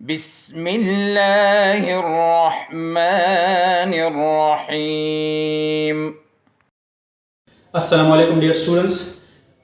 बिस्मिल्लाहिर्रहमानिर्रहीम। अस्सलाम वालेकुम डियर स्टूडेंट्स।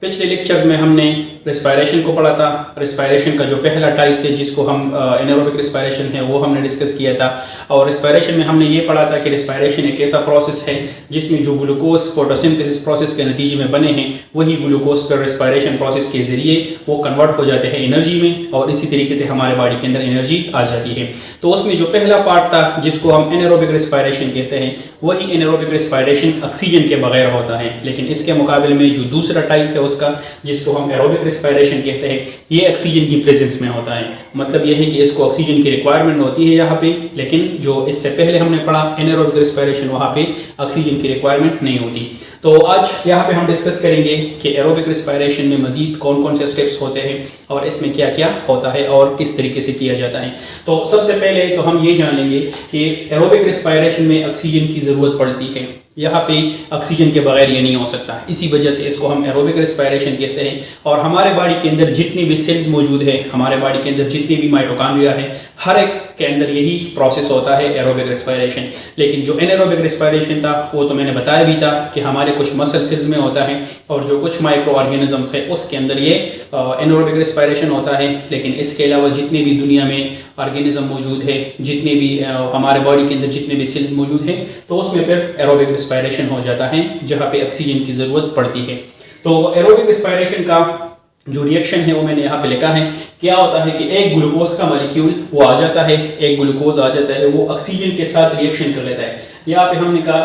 पिछले लेक्चर्स में हमने रिस्पायरेशन को पढ़ा था। रिस्पायरेशन का जो पहला टाइप थे जिसको हम एनारोबिक रिस्पायरेशन है वो हमने डिस्कस किया था। और रिस्पायरेशन में हमने ये पढ़ा था कि रिस्पायरेशन एक ऐसा प्रोसेस है जिसमें जो ग्लूकोज फोटोसिंथेसिस प्रोसेस के नतीजे में बने हैं वही ग्लूकोज पर रिस्पायरेशन प्रोसेस के ज़रिए वो कन्वर्ट हो जाते हैं एनर्जी में, और इसी तरीके से हमारे बॉडी के अंदर एनर्जी आ जाती है। तो उसमें जो पहला पार्ट था जिसको हम एनारोबिक रिस्पायरेशन कहते हैं वही एनारोबिक रिस्पायरेशन ऑक्सीजन के बगैर होता है। लेकिन इसके मुकाबले में जो दूसरा टाइप है उसका जिसको हम एरोबिक रिस्पायरेशन कहते हैं ये ऑक्सीजन की प्रेजेंस में होता है। मतलब यह है कि इसको ऑक्सीजन की रिक्वायरमेंट होती है यहाँ पे, लेकिन जो इससे पहले हमने पढ़ा एनारोबिक रिस्पायरेशन वहाँ पे ऑक्सीजन की रिक्वायरमेंट नहीं होती। तो आज यहाँ पे हम डिस्कस करेंगे कि एरोबिक रिस्पायरेशन में मजीद कौन कौन से स्टेप्स होते हैं और इसमें क्या क्या होता है और किस तरीके से किया जाता है। तो सबसे पहले तो हम ये जान लेंगे कि एरोबिक रिस्पायरेशन में ऑक्सीजन की ज़रूरत पड़ती है। यहाँ पे ऑक्सीजन के बगैर ये नहीं हो सकता, इसी वजह से इसको हम एरोबिक रिस्पायरेशन कहते हैं। और हमारे बॉडी के अंदर जितनी भी सेल्स मौजूद है, हमारे बॉडी के अंदर जितनी भी माइटोकॉन्ड्रिया है, हर एक के अंदर यही प्रोसेस होता है एरोबिक रिस्पायरेशन। लेकिन जो एनारोबिक रिस्पायरेशन था वो तो मैंने बताया भी था कि हमारे कुछ मसल सेल्स में होता है और जो कुछ माइक्रो ऑर्गेनिजम्स है उसके अंदर ये एनारोबिक रिस्पायरेशन होता है। लेकिन इसके अलावा जितने भी दुनिया में ऑर्गेनिज्म मौजूद है, जितने भी हमारे बॉडी के अंदर जितने भी सेल्स मौजूद हैं, तो उसमें फिर एरोबिक रिस्पायरेशन हो जाता है जहाँ पे ऑक्सीजन की ज़रूरत पड़ती है। तो एरोबिक रिस्पायरेशन का जो रिएक्शन है वो मैंने यहाँ पे लिखा है। क्या होता है कि एक ग्लूकोज का मॉलिक्यूल वो आ जाता है, एक ग्लूकोज आ जाता है, वो ऑक्सीजन के साथ रिएक्शन कर लेता है। यहाँ पे हमने कहा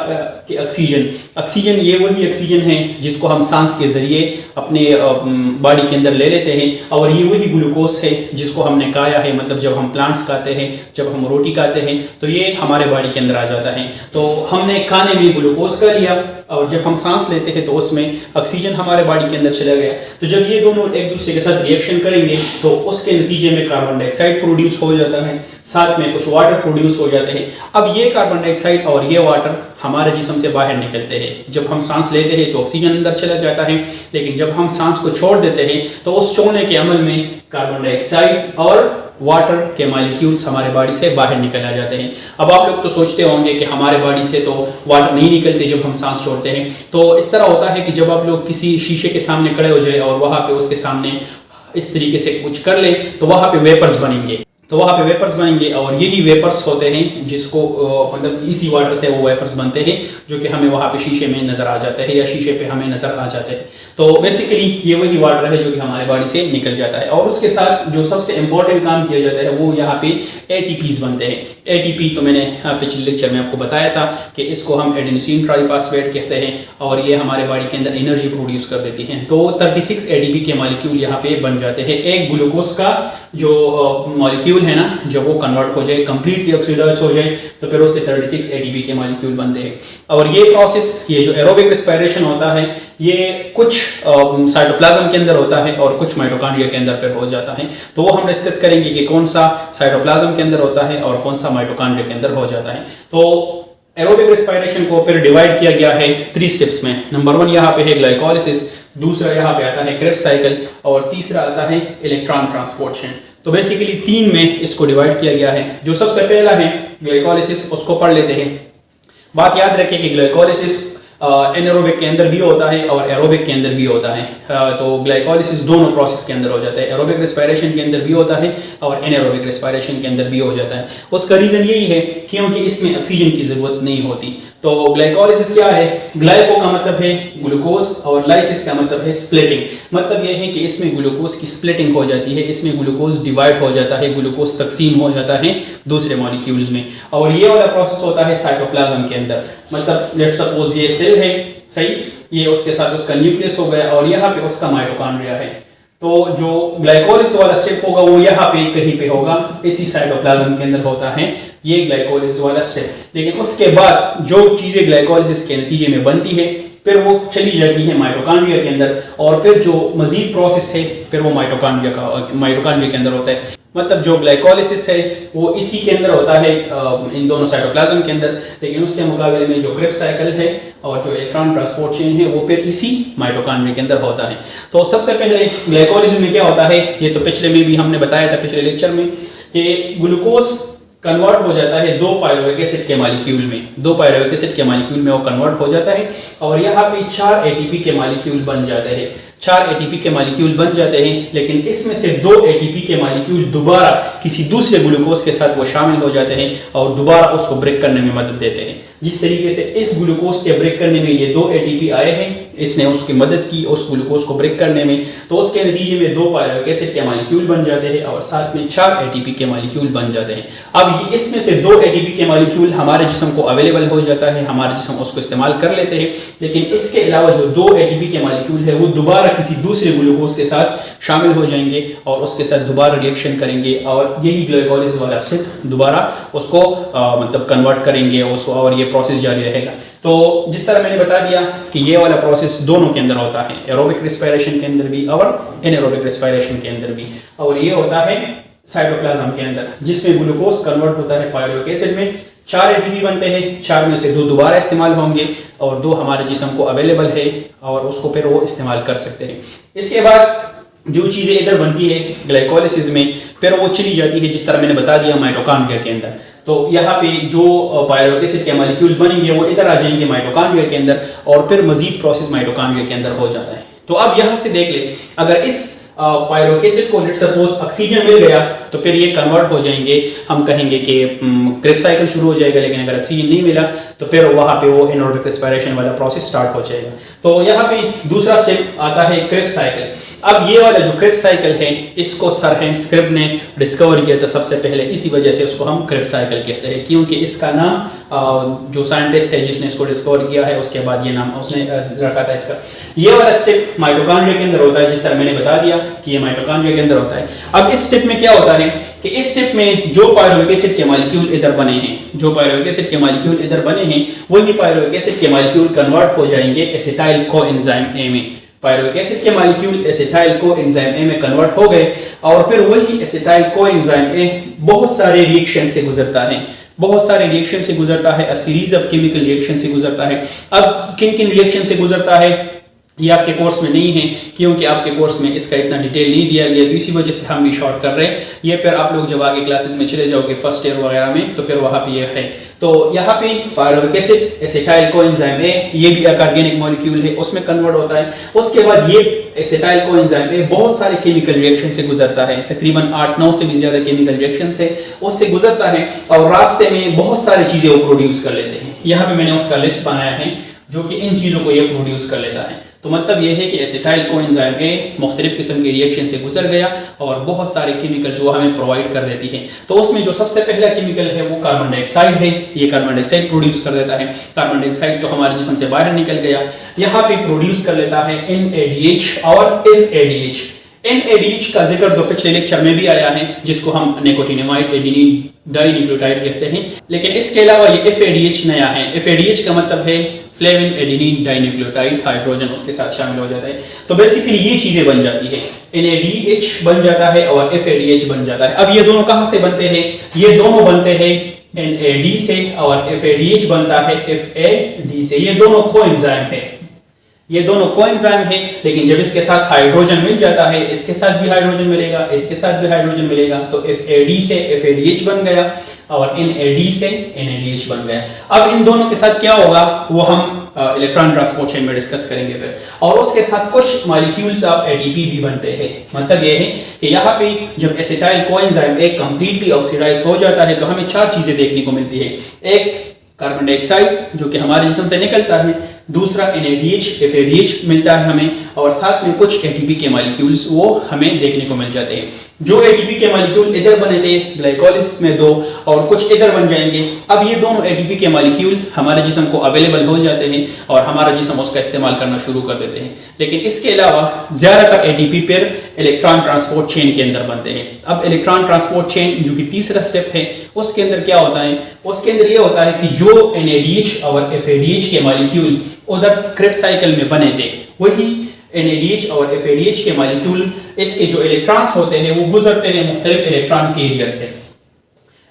कि ऑक्सीजन ये वही ऑक्सीजन है जिसको हम सांस के ज़रिए अपने बॉडी के अंदर ले लेते हैं, और ये वही ग्लूकोज है जिसको हमने खाया है। मतलब जब हम प्लांट्स खाते हैं, जब हम रोटी खाते हैं, तो ये हमारे बॉडी के अंदर आ जाता है। तो हमने खाने में ग्लूकोज का लिया और जब हम सांस लेते हैं तो उसमें ऑक्सीजन हमारे बॉडी के अंदर चला गया। तो जब ये दोनों एक दूसरे के साथ रिएक्शन करेंगे तो उसके नतीजे में कार्बन डाइऑक्साइड प्रोड्यूस हो जाता है, साथ में कुछ वाटर प्रोड्यूस हो जाते हैं। अब ये कार्बन डाइऑक्साइड और ये वाटर हमारे जिस्म से बाहर निकलते हैं। जब हम सांस लेते हैं तो ऑक्सीजन अंदर चला जाता है, लेकिन जब हम सांस को छोड़ देते हैं तो उस छोड़ने के अमल में कार्बन डाइऑक्साइड और वाटर के मॉलिक्यूल्स हमारे बॉडी से बाहर निकल आ जाते हैं। अब आप लोग तो सोचते होंगे कि हमारे बॉडी से तो वाटर नहीं निकलते जब हम सांस छोड़ते हैं। तो इस तरह होता है कि जब आप लोग किसी शीशे के सामने खड़े हो जाए और वहाँ पे उसके सामने इस तरीके से कुछ कर ले तो वहाँ पे वेपर्स बनेंगे, और यही वेपर्स होते हैं जिसको मतलब इसी वाटर से वो वेपर्स बनते हैं जो कि हमें वहाँ पे शीशे में नज़र आ जाते हैं या शीशे पे हमें नज़र आ जाते हैं। तो बेसिकली ये वही वाटर है जो कि हमारे बॉडी से निकल जाता है। और उसके साथ जो सबसे इम्पोर्टेंट काम किया जाता है वो यहाँ पे ATPs बनते हैं। ATP तो मैंने पिछले लेक्चर में आपको बताया था कि इसको हम एडेनोसिन ट्राइफॉस्फेट कहते हैं, और ये हमारे बॉडी के अंदर एनर्जी प्रोड्यूस कर देती हैं। तो 36 ATP के मॉलिक्यूल यहाँ पे बन जाते हैं। एक ग्लूकोज का जो मॉलिक्यूल है ना, जब वो कन्वर्ट हो जाए, कंप्लीटली ऑक्सीडाइज हो जाए, तो फिर उससे 36 ATP के मॉलिक्यूल बनते हैं। और ये प्रोसेस, ये जो एरोबिक रिस्पायरेशन होता है, ये कुछ साइटोप्लाज्म के अंदर होता है और कुछ माइटोकॉन्ड्रिया के अंदर फिर हो जाता है। तो वो हम डिस्कस करेंगे कि कौन सा साइटोप्लाज्म के अंदर होता है और कौन सा माइटोकॉन्ड्रिया के अंदर हो जाता है। तो एरोबिक रिस्पायरेशन को फिर डिवाइड किया गया है 3 स्टेप्स में। नंबर 1 यहाँ पे है ग्लाइकोलिसिस, दूसरा यहाँ पे आता है क्रेब्स साइकिल, और तीसरा आता है इलेक्ट्रॉन ट्रांसपोर्ट चेन। तो बेसिकली 3 में इसको डिवाइड किया गया है। जो सबसे पहला है ग्लाइकोलिसिस, उसको पढ़ लेते हैं। बात याद रखें कि ग्लाइकोलिसिस एनारोबिक के अंदर भी होता है और एरोबिक के अंदर भी होता है। तो ग्लाइकोलिसिस दोनों प्रोसेस के अंदर हो जाता है, एरोबिक रिस्पायरेशन के अंदर भी होता है और एनारोबिक रिस्पायरेशन के अंदर भी हो जाता है। उसका रीज़न यही है क्योंकि इसमें ऑक्सीजन की ज़रूरत नहीं होती। तो ग्लाइकोलिसिस क्या है? ग्लाइको का मतलब है ग्लूकोज और लाइसिस का मतलब है स्प्लिटिंग। मतलब यह है कि इसमें ग्लूकोज की स्प्लिटिंग हो जाती है, इसमें ग्लूकोज डिवाइड हो जाता है, ग्लूकोज तकसीम हो जाता है दूसरे मॉलिक्यूल्स में। और ये वाला प्रोसेस होता है साइटोप्लाज्म के अंदर। मतलब लेट्स सपोज ये सेल है, सही, ये उसके साथ उसका न्यूक्लियस हो गया और यहाँ पे उसका माइटोकॉन्ड्रिया है। तो जो ग्लाइकोलिसिस वाला स्टेप होगा वो यहाँ पे कहीं पे होगा, इसी साइटोप्लाज्म के अंदर होता है ये ग्लाइकोलिसिस वाला स्टेप। लेकिन उसके बाद जो चीज़ें ग्लाइकोलिसिस के नतीजे में बनती है फिर वो चली जाती है माइटोकॉन्ड्रिया के अंदर, और फिर जो मजीद प्रोसेस है फिर वो माइटोकॉन्ड्रिया के अंदर होता है। मतलब जो ग्लाइकोलिसिस है वो इसी के अंदर होता है, इन दोनों साइटोप्लाज्म के अंदर, लेकिन उसके मुकाबले में जो क्रेब्स साइकिल है और जो इलेक्ट्रॉन ट्रांसपोर्ट चेन है वो फिर इसी माइटोकॉन्ड्रिया के अंदर होता है। तो सबसे पहले ग्लाइकोलिसिस में क्या होता है, ये तो पिछले में भी हमने बताया था, पिछले लेक्चर में, कि ग्लूकोज कन्वर्ट हो जाता है दो पायरुविक एसिड के मॉलिक्यूल में, दो पायरुविक एसिड के मॉलिक्यूल में वो कन्वर्ट हो जाता है और यहाँ पे 4 एटीपी के मॉलिक्यूल बन जाते हैं, 4 एटीपी के मॉलिक्यूल बन जाते हैं। लेकिन इसमें से 2 एटीपी के मॉलिक्यूल दोबारा किसी दूसरे ग्लूकोज के साथ वो शामिल हो जाते हैं और दोबारा उसको ब्रेक करने में मदद देते हैं। जिस तरीके से इस ग्लूकोज के ब्रेक करने में ये 2 एटीपी आए हैं, इसने उसकी मदद की उस ग्लूकोज को ब्रेक करने में, तो उसके नतीजे में 2 पायरुविक एसिड के मॉलिक्यूल बन जाते हैं और साथ में 4 एटीपी के मॉलिक्यूल बन जाते हैं। अब इसमें से 2 एटीपी के मॉलिक्यूल हमारे जिस्म को अवेलेबल हो जाता है, हमारे जिस्म उसको इस्तेमाल कर लेते हैं। लेकिन इसके अलावा जो 2 एटीपी के मॉलिक्यूल है वो दोबारा किसी दूसरे ग्लूकोज के साथ शामिल हो जाएंगे और उसके साथ दोबारा रिएक्शन करेंगे और यही ग्लाइकोलिसिस वाला स्टेप दोबारा उसको मतलब कन्वर्ट करेंगे और ये प्रोसेस जारी रहेगा। तो जिस तरह मैंने बता दिया कि ये वाला प्रोसेस दोनों के अंदर होता है, एरोबिक रेस्पिरेशन के अंदर भी और एनारोबिक रेस्पिरेशन के अंदर भी, और ये होता है साइटोप्लाज्म के अंदर, जिसमें ग्लूकोज कन्वर्ट होता है पायरुविक एसिड में। 4 एटीपी बनते हैं, 4 में से 2 दोबारा इस्तेमाल होंगे और 2 हमारे जिस्म को अवेलेबल है और उसको फिर वो इस्तेमाल कर सकते हैं। इसके बाद जो चीज़ें इधर बनती है ग्लाइकोलिसिस में, फिर वो चली जाती है जिस तरह मैंने बता दिया माइटोकॉन्ड्रिया के अंदर। तो यहाँ पे जो पायरुविक एसिड के मॉलिक्यूल्स बनेंगे वो इधर आ जाएंगे माइटोकॉन्ड्रिया के अंदर और फिर मजीद प्रोसेस माइटोकॉन्ड्रिया के अंदर हो जाता है। तो अब यहाँ से देख ले, अगर इस पायरुविक एसिड को लेट सपोज ऑक्सीजन मिल गया तो फिर ये कन्वर्ट हो जाएंगे, हम कहेंगे कि क्रेब्स साइकिल शुरू हो जाएगा। लेकिन अगर ऑक्सीजन नहीं मिला तो फिर वहाँ पे वो एनारोबिक रेस्पिरेशन वाला प्रोसेस स्टार्ट हो जाएगा। तो यहाँ पे दूसरा स्टेप आता है क्रेब्स साइकिल। अब ये वाला जो क्रेब्स साइकिल है इसको सर हैंस क्रेब्स ने डिस्कवर किया था सबसे पहले, इसी वजह से उसको हम क्रेब्स साइकिल कहते हैं, क्योंकि इसका नाम जो साइंटिस्ट है जिसने इसको डिस्कवर किया है उसके बाद ये नाम उसने रखा था इसका। ये वाला स्टेप माइटोकॉन्ड्रिया के अंदर होता है, जिस तरह मैंने बता दिया कि ये माइटोकॉन्ड्रिया के अंदर होता है। अब इस स्टेप में क्या होता है कि इस स्टेप में जो पायरुविक एसिड के मॉलिक्यूल इधर बने हैं, जो पायरुविक एसिड के मॉलिक्यूल इधर बने हैं वही पायरुविक एसिड के मॉलिक्यूल कन्वर्ट हो जाएंगे एसिटाइल कोएंजाइम ए में। पायरुविक एसिड के मॉलिक्यूल एसिटाइल कोएंजाइम ए में कन्वर्ट हो गए और फिर वही एसिटाइल कोएंजाइम ए बहुत सारे रिएक्शन से गुजरता है, बहुत सारे रिएक्शन से गुजरता है, a series of chemical reaction से गुजरता है। अब किन किन रिएक्शन से गुजरता है ये आपके कोर्स में नहीं है, क्योंकि आपके कोर्स में इसका इतना डिटेल नहीं दिया गया, तो इसी वजह से हम भी शॉर्ट कर रहे हैं। ये फिर आप लोग जब आगे क्लासेस में चले जाओगे फर्स्ट ईयर वगैरह में तो फिर वहाँ पे ये है। तो यहाँ पे pyruvic acid acetyl coenzyme A, ये भी एक ऑर्गेनिक मॉलिक्यूल है, उसमें कन्वर्ट होता है। उसके बाद ये एसिटाइल कोएंजाइम ए बहुत सारे केमिकल रिएक्शन से गुजरता है, तकरीबन 8-9 से भी ज्यादा केमिकल रिएक्शन है उससे गुजरता है और रास्ते में बहुत सारी चीजें वो प्रोड्यूस कर लेते हैं। यहाँ पे मैंने उसका लिस्ट बनाया है जो कि इन चीजों को ये प्रोड्यूस कर लेता है। तो मतलब ये है कि एसिटाइल कोएंजाइम ए मुख्तलिफ किस्म के रिएक्शन से गुजर गया और बहुत सारे केमिकल्स वो हमें प्रोवाइड कर देती है। तो उसमें जो सबसे पहला केमिकल है वो कार्बन डाइऑक्साइड है, ये कार्बन डाइऑक्साइड प्रोड्यूस कर देता है। कार्बन डाइऑक्साइड तो हमारे जिस्म से बाहर निकल गया, यहाँ पे प्रोड्यूस कर लेता है NADH और FADH। NADH का जिक्र तो पिछले लेक्चर में भी आया है, जिसको हम निकोटिनामाइड एडेनिन डाइन्यूक्लियोटाइड कहते हैं। लेकिन इसके अलावा ये FADH नया है। FADH का मतलब है फ्लेविन एडेनिन डाइन्यूक्लियोटाइड, हाइड्रोजन उसके साथ शामिल हो जाता है। तो बेसिकली ये चीजें बन जाती है, NADH बन जाता है और FADH बन जाता है। अब ये दोनों कहाँ से बनते हैं? ये दोनों बनते हैं NAD से और FADH बनता है FAD से। ये दोनों कोएंजाइम है, ये दोनों कोएंजाइम है। लेकिन जब इसके साथ हाइड्रोजन मिल जाता है, इसके साथ भी हाइड्रोजन मिलेगा, इसके साथ भी हाइड्रोजन मिलेगा, तो FAD से FADH बन गया और NAD से NADH बन गया। अब इन दोनों के साथ क्या होगा वो हम इलेक्ट्रॉन ट्रांसपोर्ट चेन में डिस्कस करेंगे फिर। और उसके साथ कुछ मॉलिक्यूल्स ऑफ ATP भी बनते हैं। मतलब ये है कि यहाँ पे जब एसिटाइल कोएंजाइम एक कंप्लीटली ऑक्सीडाइज हो जाता है तो हमें 4 चीजें देखने को मिलती है। एक कार्बन डाइऑक्साइड जो कि हमारे जिस्म से निकलता है, दूसरा NADH FADH मिलता है हमें, और साथ में कुछ ATP के मॉलिक्यूल्स वो हमें देखने को मिल जाते हैं। जो ATP के मॉलिक्यूल इधर बने थे ग्लाइकोलिसिस में 2 और कुछ इधर बन जाएंगे। अब ये दोनों ATP के मॉलिक्यूल हमारे जिस्म को अवेलेबल हो जाते हैं और हमारा जिस्म उसका इस्तेमाल करना शुरू कर देते हैं। लेकिन इसके अलावा ज्यादातर ATP फिर इलेक्ट्रॉन ट्रांसपोर्ट चेन के अंदर बनते हैं। अब इलेक्ट्रॉन ट्रांसपोर्ट चेन जो कि तीसरा स्टेप है, उसके अंदर क्या होता है? उसके अंदर ये होता है कि जो NADH और FADH के मॉलिक्यूल उधर क्रेब्स साइकिल में बने थे, वही NADH और FADH के मॉलिक्यूल इसके जो इलेक्ट्रॉन्स होते हैं वो गुजरते हैं मुख्तलिफ इलेक्ट्रॉन कैरियर से।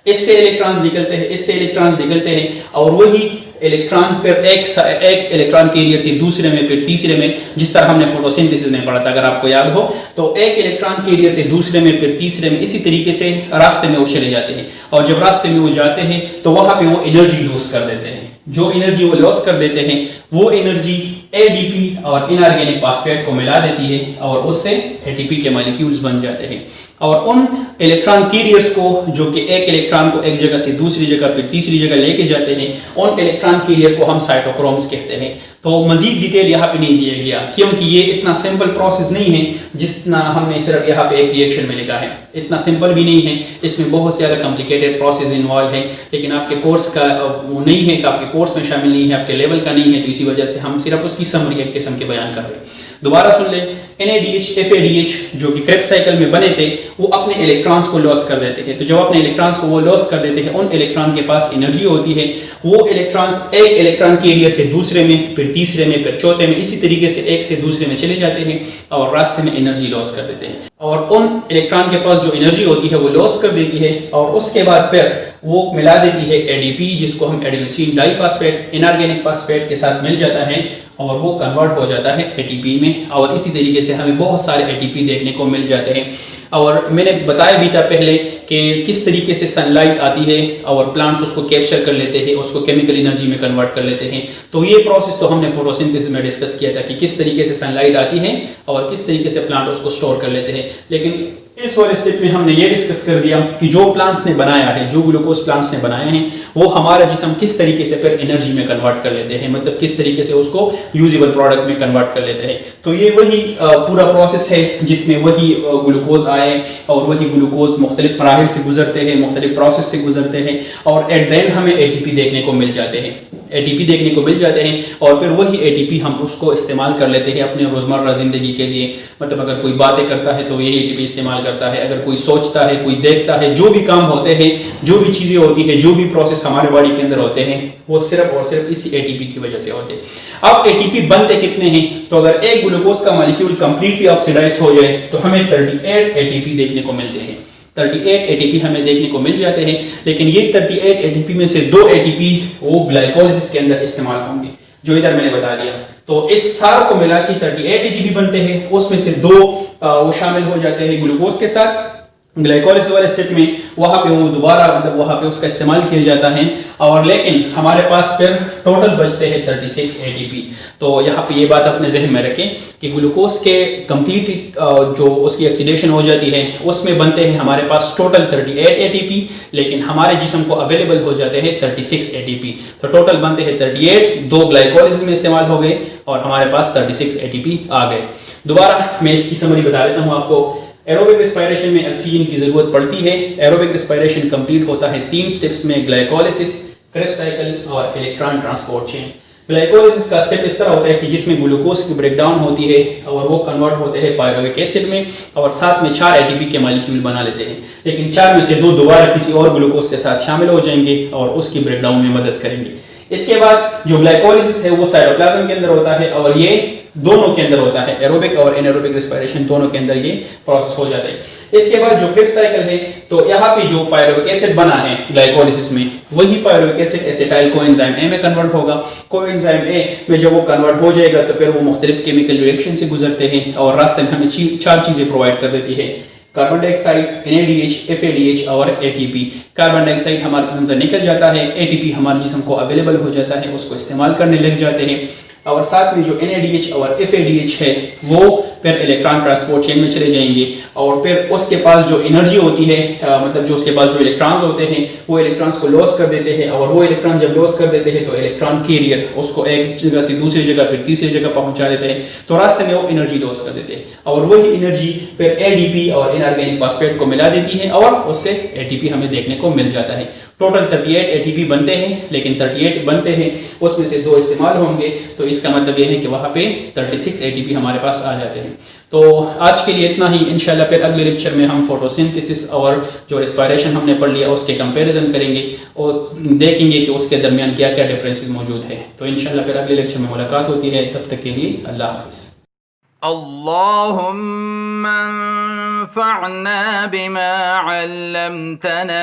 इससे इलेक्ट्रॉन्स निकलते हैं, इससे इलेक्ट्रॉन्स निकलते हैं और वही इलेक्ट्रॉन पर एक इलेक्ट्रॉन कैरियर से दूसरे में फिर तीसरे में, जिस तरह हमने फोटोसिंथेसिस में पढ़ा था अगर आपको याद हो, तो एक इलेक्ट्रॉन कैरियर से दूसरे में फिर तीसरे में, इसी तरीके से रास्ते में वो चले जाते हैं। और जब रास्ते में वो जाते हैं तो वहां पे वो एनर्जी लूज कर देते हैं। जो एनर्जी वो लॉस कर देते हैं वो एनर्जी एडीपी और इनऑर्गेनिक फॉस्फेट को मिला देती है और उससे एटीपी के मॉलिक्यूल्स बन जाते हैं। और उन इलेक्ट्रॉन कैरियर्स को, जो कि एक इलेक्ट्रॉन को एक जगह से दूसरी जगह फिर तीसरी जगह लेके जाते हैं, उन इलेक्ट्रॉन कैरियर को हम साइटोक्रोम्स कहते हैं। तो मजीद डिटेल यहाँ पे नहीं दिया गया क्योंकि ये इतना सिंपल प्रोसेस नहीं है जितना हमने सिर्फ यहाँ पे एक रिएक्शन में लिखा है। इतना सिंपल भी नहीं है, इसमें बहुत ज़्यादा कॉम्प्लिकेटेड प्रोसेस इन्वॉल्व है, लेकिन आपके कोर्स का वो नहीं है कि आपके कोर्स में शामिल नहीं है, आपके लेवल का नहीं है, तो इसी वजह से हम सिर्फ उसकी समरी एक किस्म के बयान कर रहे हैं। दोबारा सुन ले, NADH FADH जो कि क्रेब्स साइकिल में बने थे वो अपने इलेक्ट्रॉन्स को लॉस कर देते हैं। तो जब अपने इलेक्ट्रॉन्स को वो लॉस कर देते हैं, उन इलेक्ट्रॉन के पास एनर्जी होती है, वो इलेक्ट्रॉन्स एक इलेक्ट्रॉन कैरियर से दूसरे में फिर तीसरे में फिर चौथे में, इसी तरीके से एक से दूसरे में चले जाते हैं और रास्ते में एनर्जी लॉस कर देते हैं। और उन इलेक्ट्रॉन के पास जो एनर्जी होती है वो लॉस कर देती है और उसके बाद फिर वो मिला देती है एडीपी, जिसको हम एडेनोसिन डाइफॉस्फेट इनऑर्गेनिक फॉस्फेट के साथ मिल जाता है और वो कन्वर्ट हो जाता है एटीपी में। और इसी तरीके से हमें बहुत सारे एटीपी देखने को मिल जाते हैं। और मैंने बताया भी था पहले कि किस तरीके से सनलाइट आती है और प्लांट्स उसको कैप्चर कर लेते हैं, उसको केमिकल एनर्जी में कन्वर्ट कर लेते हैं। तो ये प्रोसेस तो हमने फोटोसिंथेसिस में डिस्कस किया था कि किस तरीके से सनलाइट आती है और किस तरीके से प्लांट उसको स्टोर कर लेते हैं। लेकिन इस वाले स्टेप में हमने ये डिस्कस कर दिया कि जो प्लांट्स ने बनाया है, जो ग्लूकोज प्लांट्स ने बनाए हैं, वो हमारा जिस्म किस तरीके से फिर एनर्जी में कन्वर्ट कर लेते हैं, मतलब किस तरीके से उसको यूजेबल प्रोडक्ट में कन्वर्ट कर लेते हैं। तो ये वही पूरा प्रोसेस है जिसमें वही ग्लूकोज आए और वही ग्लूकोज मुख्तलिफ मराहिल से गुजरते हैं, मुख्तलिफ प्रोसेस से गुजरते हैं और एट द एंड हमें एटीपी देखने को मिल जाते हैं। एटीपी देखने को मिल जाते हैं और फिर वही एटीपी हम उसको इस्तेमाल कर लेते हैं अपने रोज़मर्रा ज़िंदगी के लिए। मतलब अगर कोई बातें करता है तो यही एटीपी इस्तेमाल करता है, अगर कोई सोचता है, कोई देखता है, जो भी काम होते हैं, जो भी चीज़ें होती है, जो भी प्रोसेस हमारे बॉडी के अंदर होते हैं, वो सिर्फ और सिर्फ इसी एटीपी की वजह से होते हैं। अब एटीपी बनते कितने हैं? तो अगर एक ग्लूकोज का मॉलिक्यूल कंप्लीटली ऑक्सीडाइज हो जाए तो हमें 38 एटीपी देखने को मिलते हैं। 38 एटीपी हमें देखने को मिल जाते हैं, लेकिन ये 38 एटीपी में से 2 एटीपी वो ग्लाइकोलिसिस के अंदर इस्तेमाल होंगे, जो इधर मैंने बता दिया। तो इस सार को मिला कि 38 एटीपी बनते हैं, उसमें से 2 वो शामिल हो जाते हैं ग्लूकोज के साथ ग्लाइकोलिसिस वाले स्टेप में, वहां पे वो दोबारा मतलब वहां पे उसका इस्तेमाल किया जाता है और लेकिन हमारे पास फिर टोटल बचते हैं 36 एटीपी। तो यहाँ पे ये बात अपने जहन में रखें कि ग्लूकोज के कंप्लीट जो उसकी ऑक्सीडेशन हो जाती है उसमें बनते हैं हमारे पास टोटल 38 एटीपी, लेकिन हमारे जिस्म को अवेलेबल हो जाते हैं 36 एटीपी। तो टोटल बनते हैं 38, 2 ग्लाइकोलिसिस में इस्तेमाल हो गए और हमारे पास 36 एटीपी आ गए। दोबारा मैं इसकी समरी बता देता हूँ आपको। एरोबिक रेस्पिरेशन में ऑक्सीजन की जरूरत पड़ती है। एरोबिक रेस्पिरेशन कंप्लीट होता है 3 स्टेप्स में, ग्लाइकोलिसिस, क्रेब्स साइकिल और इलेक्ट्रॉन ट्रांसपोर्ट चेन। ग्लाइकोलिसिस का स्टेप इस तरह होता है कि जिसमें ग्लूकोज की ब्रेकडाउन होती है और वो कन्वर्ट होते हैं पायरुविक एसिड में और साथ में 4 एटीपी के मॉलिक्यूल बना लेते हैं, लेकिन 4 में से 2 दोबारा किसी और ग्लूकोज के साथ शामिल हो जाएंगे और उसकी ब्रेकडाउन में मदद करेंगे। इसके बाद जो ग्लाइकोलिसिस है वो साइटोप्लाज्म के अंदर होता है और ये दोनों के अंदर होता है, एरोबिक और एनारोबिक रेस्पिरेशन दोनों के अंदर ये प्रोसेस हो जाता है। इसके बाद जो क्रेब्स साइकिल है, तो यहाँ पे जो पायरुविक एसिड बना है ग्लाइकोलिसिस में, वही pyruvic acid acetyl coenzyme A में कन्वर्ट होगा। कोएंजाइम ए में जब वो कन्वर्ट हो जाएगा तो फिर वो मुख्तलिफ केमिकल रिएक्शन से गुजरते हैं और रास्ते में हमें 4 चीजें प्रोवाइड कर देती है, कार्बन डाइऑक्साइड, NADH, FADH और ATP। कार्बन डाइऑक्साइड हमारे जिस्म से निकल जाता है, ATP हमारे जिस्म को अवेलेबल हो जाता है, उसको इस्तेमाल करने लग जाते हैं और साथ में जो NADH और FADH है वो फिर इलेक्ट्रॉन ट्रांसपोर्ट चेन में चले जाएंगे और फिर उसके पास जो एनर्जी होती है मतलब जो उसके पास जो इलेक्ट्रॉन्स होते हैं वो इलेक्ट्रॉन्स को लॉस कर देते हैं और वो इलेक्ट्रॉन जब लॉस कर देते हैं तो इलेक्ट्रॉन कैरियर उसको एक जगह से दूसरी जगह फिर तीसरी जगह पहुंचा देते हैं, तो रास्ते में वो एनर्जी लॉस कर देते हैं और वही एनर्जी फिर ADP और इनऑर्गेनिक फॉस्फेट को मिला देती है और उससे ATP हमें देखने को मिल जाता है। टोटल 38 ATP बनते हैं, लेकिन 38 बनते हैं उसमें से 2 इस्तेमाल होंगे, तो इसका मतलब ये है कि वहाँ पे 36 ATP हमारे पास आ जाते हैं। तो आज के लिए इतना ही। इंशाल्लाह फिर अगले लेक्चर में हम फोटोसिंथेसिस और जो रेस्पिरेशन हमने पढ़ लिया उसके कंपैरिजन करेंगे और देखेंगे कि उसके दरमियान क्या क्या डिफरेंसेस मौजूद है। तो इंशाल्लाह फिर अगले लेक्चर में मुलाकात होती है, तब तक के लिए अल्लाह हाफिज़। अल्लाहुम्मा अन्फ़अना बिमा अल्लमतना